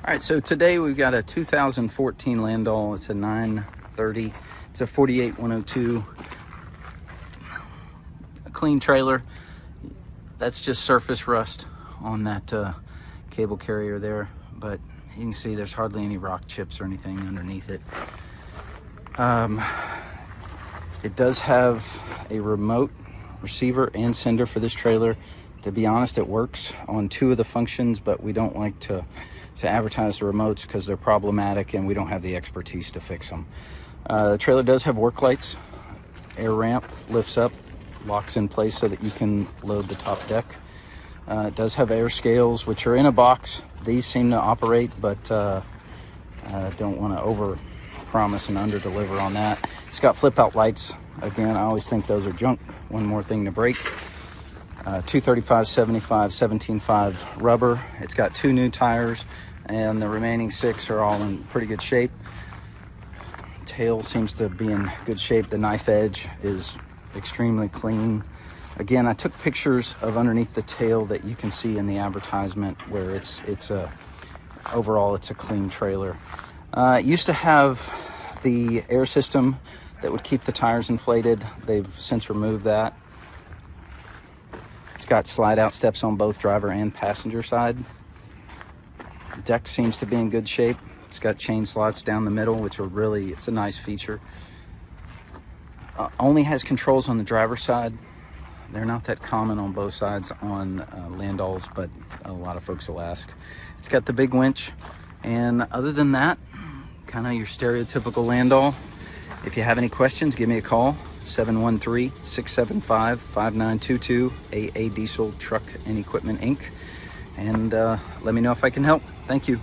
All right, so today we've got a 2014 Landoll. It's a 930. It's a 48102. A clean trailer. That's just surface rust on that cable carrier there, but you can see there's hardly any rock chips or anything underneath it. It does have a remote receiver and sender for this trailer. To be honest, it works on 2 of the functions, but we don't like to advertise the remotes because they're problematic and we don't have the expertise to fix them. The trailer does have work lights. Air ramp lifts up, locks in place so that you can load the top deck. It does have air scales, which are in a box. These seem to operate, but I don't want to over promise and under deliver on that. It's got flip out lights. Again, I always think those are junk. One more thing to break. 235/75 17.5 rubber. It's got 2 new tires, and the remaining 6 are all in pretty good shape. Tail seems to be in good shape. The knife edge is extremely clean. Again, I took pictures of underneath the tail that you can see in the advertisement, where overall it's a clean trailer. It used to have the air system that would keep the tires inflated. They've since removed that. It's got slide out steps on both driver and passenger side. Deck seems to be in good shape. It's got chain slots down the middle, which are it's a nice feature. Only has controls on the driver's side. They're not that common on both sides on Landolls, but a lot of folks will ask. It's got the big winch, and other than that, kind of your stereotypical Landoll. If you have any questions, give me a call. 713-675-5922, AA Diesel Truck and Equipment Inc. And let me know if I can help. Thank you.